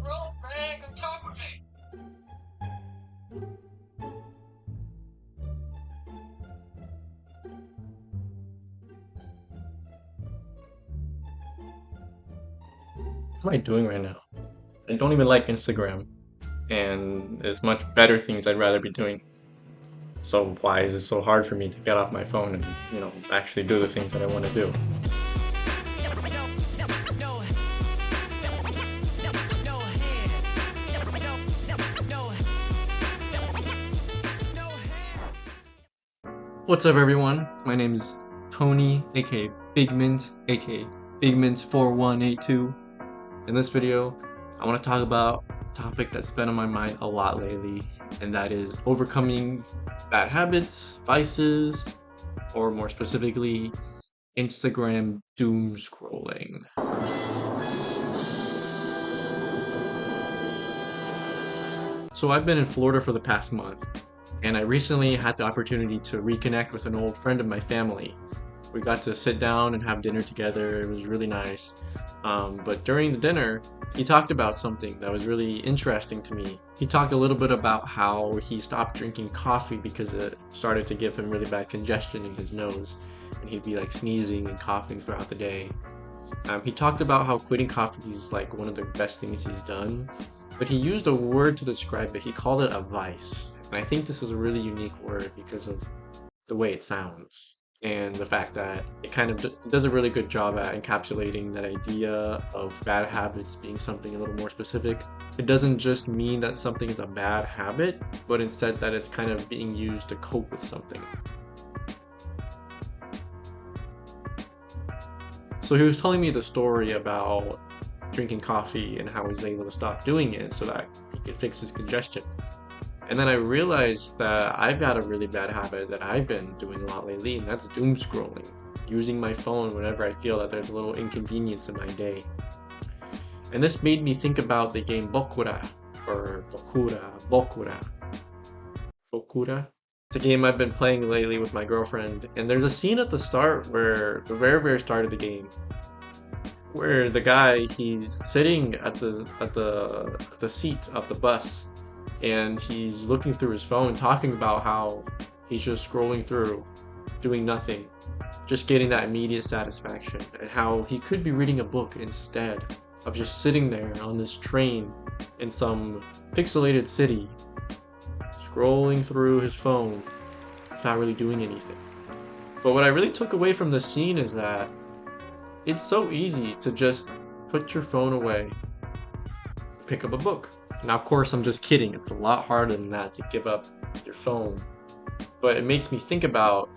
girlfriend can talk with me. What am I doing right now? I don't even like Instagram, and there's much better things I'd rather be doing. So why is it so hard for me to get off my phone and, actually do the things that I want to do? What's up, everyone? My name is Tony, aka Bigmint, aka Bigmint4182. In this video, I want to talk about a topic that's been on my mind a lot lately, and that is overcoming bad habits, vices, or more specifically, Instagram doom scrolling. So I've been in Florida for the past month, and I recently had the opportunity to reconnect with an old friend of my family. We got to sit down and have dinner together. It was really nice. But during the dinner, he talked about something that was really interesting to me. He talked a little bit about how he stopped drinking coffee because it started to give him really bad congestion in his nose, and he'd be like sneezing and coughing throughout the day. He talked about how quitting coffee is like one of the best things he's done, but he used a word to describe it. He called it a vice. And I think this is a really unique word because of the way it sounds and the fact that it kind of does a really good job at encapsulating that idea of bad habits being something a little more specific. It doesn't just mean that something is a bad habit, but instead that it's kind of being used to cope with something. So he was telling me the story about drinking coffee and how he was able to stop doing it so that he could fix his congestion. And then I realized that I've got a really bad habit that I've been doing a lot lately, and that's doom scrolling, using my phone whenever I feel that there's a little inconvenience in my day. And this made me think about the game Bokura, or Bokura. It's a game I've been playing lately with my girlfriend, and there's a scene at the start where, the very start of the game, where the guy, he's sitting at the seat of the bus, and he's looking through his phone, talking about how he's just scrolling through, doing nothing, just getting that immediate satisfaction, and how he could be reading a book instead of just sitting there on this train in some pixelated city, scrolling through his phone without really doing anything. But what I really took away from this scene is that it's so easy to just put your phone away, pick up a book. Now, of course, I'm just kidding. It's a lot harder than that to give up your phone. But it makes me think about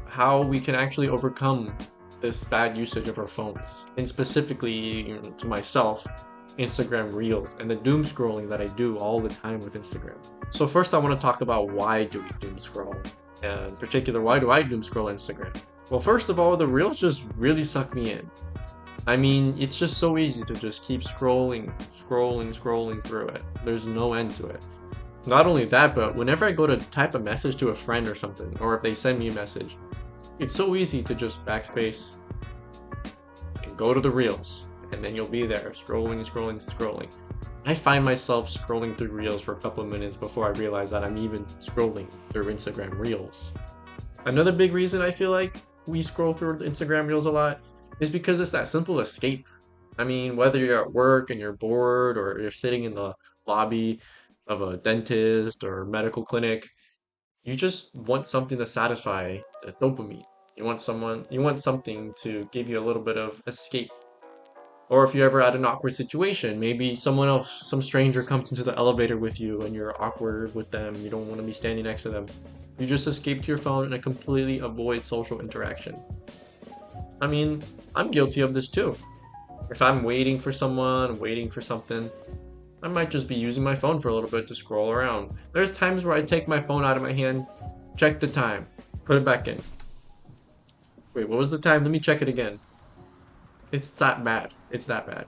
how we can actually overcome this bad usage of our phones. And specifically, to myself, Instagram Reels and the doom scrolling that I do all the time with Instagram. So first I want to talk about why do we doom scroll. And in particular, why do I doom scroll Instagram? Well, first of all, the Reels just really suck me in. I mean, it's just so easy to just keep scrolling through it. There's no end to it. Not only that, but whenever I go to type a message to a friend or something, or if they send me a message, it's so easy to just backspace and go to the Reels, and then you'll be there scrolling. I find myself scrolling through Reels for a couple of minutes before I realize that I'm even scrolling through Instagram Reels. Another big reason I feel like we scroll through Instagram Reels a lot is because it's that simple escape. I mean, whether you're at work and you're bored, or you're sitting in the lobby of a dentist or medical clinic, you just want something to satisfy the dopamine. You want something to give you a little bit of escape. Or if you're ever at an awkward situation, maybe someone else, some stranger comes into the elevator with you and you're awkward with them, you don't want to be standing next to them. You just escape to your phone and completely avoid social interaction. I mean, I'm guilty of this too. If I'm waiting for someone, waiting for something, I might just be using my phone for a little bit to scroll around. There's times where I take my phone out of my hand, check the time, put it back in. Wait, what was the time? Let me check it again. It's that bad. It's that bad.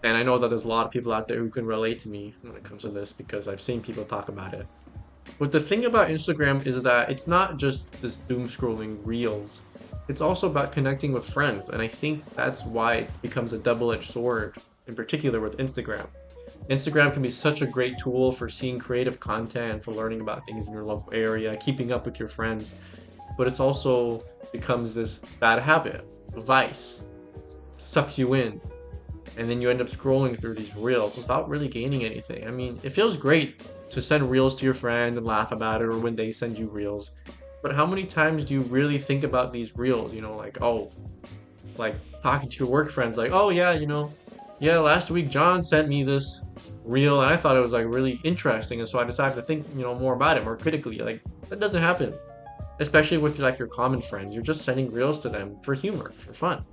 And I know that there's a lot of people out there who can relate to me when it comes to this because I've seen people talk about it. But the thing about Instagram is that it's not just this doom scrolling reels. It's also about connecting with friends, and I think that's why it becomes a double-edged sword, in particular with Instagram. Instagram can be such a great tool for seeing creative content, for learning about things in your local area, keeping up with your friends, but it's also becomes this bad habit, a vice, sucks you in, and then you end up scrolling through these reels without really gaining anything. I mean, it feels great to send reels to your friend and laugh about it, or when they send you reels, but how many times do you really think about these reels? You know, like, oh, like talking to your work friends, like, oh yeah, yeah, last week John sent me this reel and I thought it was like really interesting, and so I decided to think, more about it, more critically. Like, that doesn't happen, especially with like your common friends. You're just sending reels to them for humor, for fun.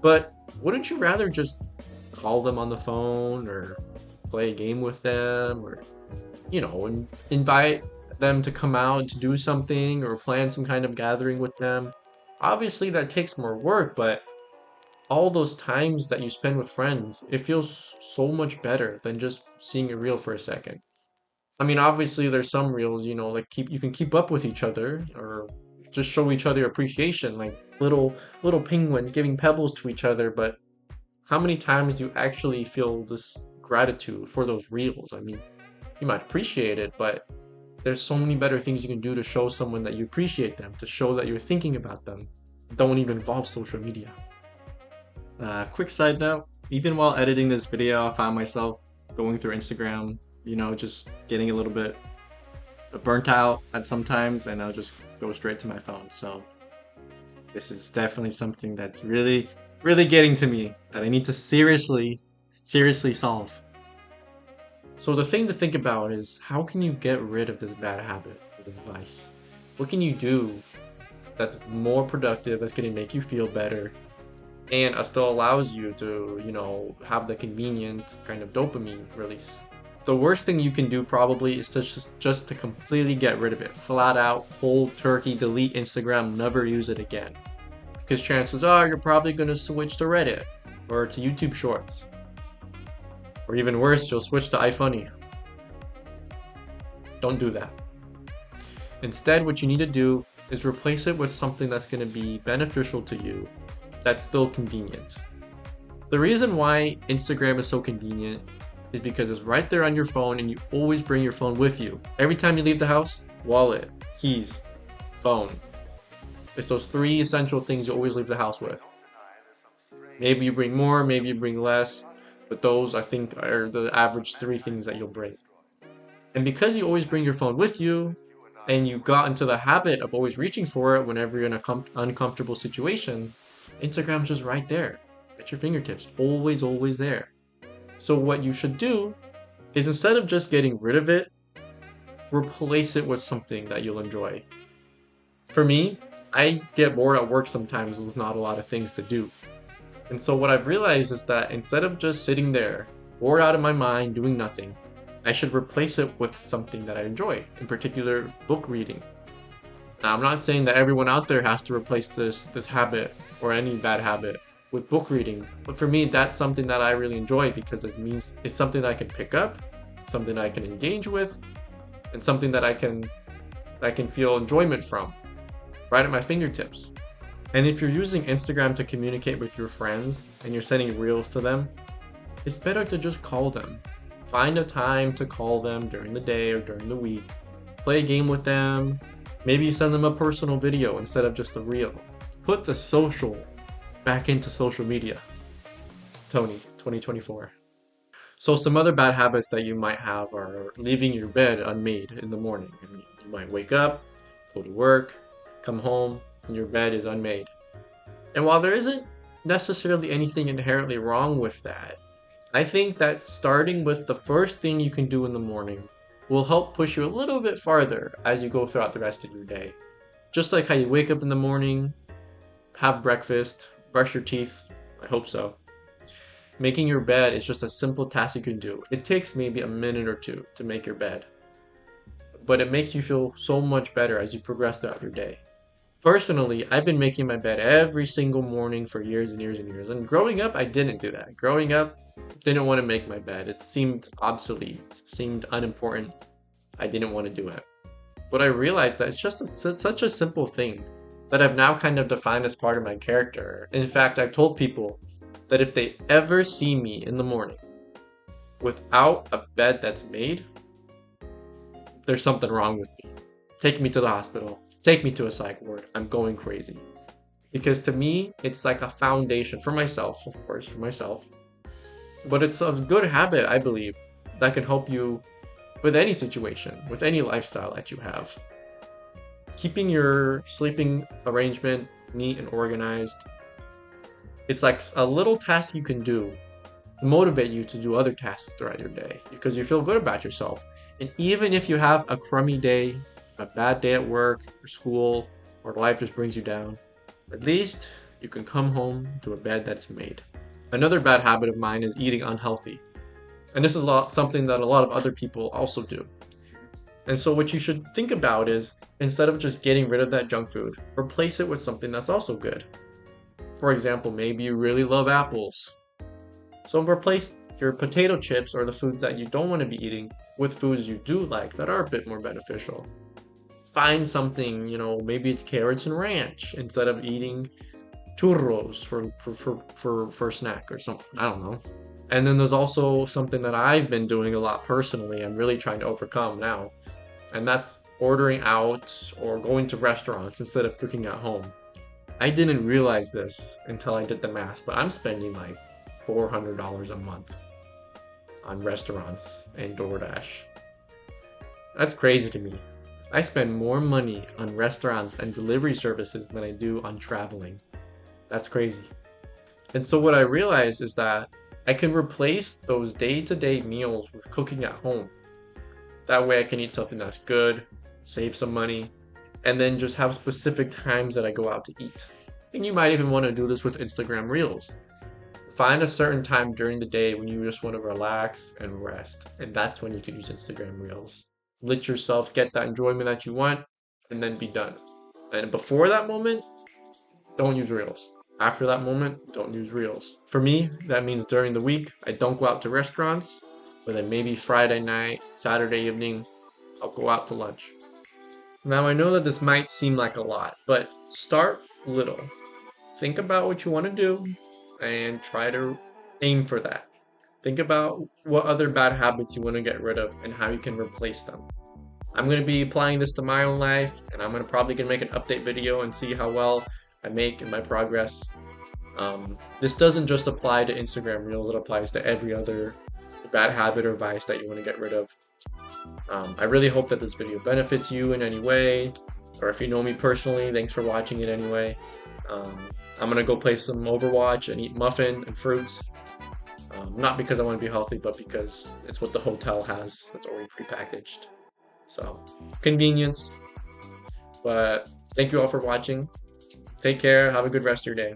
But wouldn't you rather just call them on the phone, or play a game with them, or invite them to come out to do something, or plan some kind of gathering with them? Obviously that takes more work, but all those times that you spend with friends, it feels so much better than just seeing a reel for a second. I mean, obviously there's some reels, like you can keep up with each other, or just show each other appreciation, like little penguins giving pebbles to each other, but how many times do you actually feel this gratitude for those reels? I mean, you might appreciate it, but there's so many better things you can do to show someone that you appreciate them, to show that you're thinking about them. Don't even involve social media. Quick side note, even while editing this video, I found myself going through Instagram, just getting a little bit burnt out at sometimes, and I'll just go straight to my phone. So this is definitely something that's really, really getting to me, that I need to seriously solve. So the thing to think about is, how can you get rid of this bad habit, or this vice? What can you do that's more productive, that's going to make you feel better, and still allows you to, have the convenient kind of dopamine release? The worst thing you can do probably is to just to completely get rid of it. Flat out, cold turkey, delete Instagram, never use it again. Because chances are you're probably going to switch to Reddit, or to YouTube Shorts. Or even worse, you'll switch to iFunny. Don't do that. Instead, what you need to do is replace it with something that's going to be beneficial to you, that's still convenient. The reason why Instagram is so convenient is because it's right there on your phone, and you always bring your phone with you. Every time you leave the house, wallet, keys, phone. It's those three essential things you always leave the house with. Maybe you bring more, maybe you bring less, but those, I think, are the average three things that you'll bring. And because you always bring your phone with you, and you got into the habit of always reaching for it whenever you're in an uncomfortable situation, Instagram's just right there at your fingertips, always there. So what you should do is, instead of just getting rid of it, replace it with something that you'll enjoy. For me, I get bored at work sometimes with not a lot of things to do. And so what I've realized is that instead of just sitting there, bored out of my mind, doing nothing, I should replace it with something that I enjoy, in particular, book reading. Now, I'm not saying that everyone out there has to replace this habit, or any bad habit, with book reading, but for me, that's something that I really enjoy, because it means it's something that I can pick up, something I can engage with, and something that I can feel enjoyment from, right at my fingertips. And if you're using Instagram to communicate with your friends, and you're sending reels to them, it's better to just call them. Find a time to call them during the day or during the week. Play a game with them. Maybe send them a personal video instead of just a reel. Put the social back into social media. Tony, 2024. So some other bad habits that you might have are leaving your bed unmade in the morning. I mean, you might wake up, go to work, come home, and your bed is unmade. And while there isn't necessarily anything inherently wrong with that, I think that starting with the first thing you can do in the morning will help push you a little bit farther as you go throughout the rest of your day. Just like how you wake up in the morning, have breakfast, brush your teeth, I hope so. Making your bed is just a simple task you can do. It takes maybe a minute or two to make your bed, but it makes you feel so much better as you progress throughout your day. Personally, I've been making my bed every single morning for years and years and years. And growing up, I didn't do that. Growing up, didn't want to make my bed. It seemed obsolete. It seemed unimportant. I didn't want to do it. But I realized that it's just such a simple thing that I've now kind of defined as part of my character. In fact, I've told people that if they ever see me in the morning without a bed that's made, there's something wrong with me. Take me to the hospital. Take me to a psych ward. I'm going crazy. Because to me, it's like a foundation for myself, of course, for myself. But it's a good habit, I believe, that can help you with any situation, with any lifestyle that you have. Keeping your sleeping arrangement neat and organized. It's like a little task you can do to motivate you to do other tasks throughout your day because you feel good about yourself. And even if you have a crummy day, a bad day at work or school, or life just brings you down, at least you can come home to a bed that's made. Another bad habit of mine is eating unhealthy. And this is something that a lot of other people also do. And so what you should think about is, instead of just getting rid of that junk food, replace it with something that's also good. For example, maybe you really love apples. So replace your potato chips or the foods that you don't want to be eating with foods you do like that are a bit more beneficial. Find something, maybe it's carrots and ranch instead of eating churros for a snack or something. I don't know. And then there's also something that I've been doing a lot personally. I'm really trying to overcome now. And that's ordering out or going to restaurants instead of cooking at home. I didn't realize this until I did the math, but I'm spending like $400 a month on restaurants and DoorDash. That's crazy to me. I spend more money on restaurants and delivery services than I do on traveling. That's crazy. And so what I realized is that I can replace those day-to-day meals with cooking at home. That way I can eat something that's good, save some money, and then just have specific times that I go out to eat. And you might even want to do this with Instagram Reels. Find a certain time during the day when you just want to relax and rest, and that's when you can use Instagram Reels. Let yourself get that enjoyment that you want, and then be done. And before that moment, don't use Reels. After that moment, don't use Reels. For me, that means during the week, I don't go out to restaurants, but then maybe Friday night, Saturday evening, I'll go out to lunch. Now, I know that this might seem like a lot, but start little. Think about what you want to do and try to aim for that. Think about what other bad habits you want to get rid of and how you can replace them. I'm going to be applying this to my own life, and I'm probably going to make an update video and see how well I make in my progress. This doesn't just apply to Instagram Reels, it applies to every other bad habit or vice that you want to get rid of. I really hope that this video benefits you in any way, or if you know me personally, thanks for watching it anyway. I'm gonna go play some Overwatch and eat muffin and fruits. Not because I want to be healthy, but because it's what the hotel has that's already prepackaged. So, convenience. But thank you all for watching. Take care, have a good rest of your day.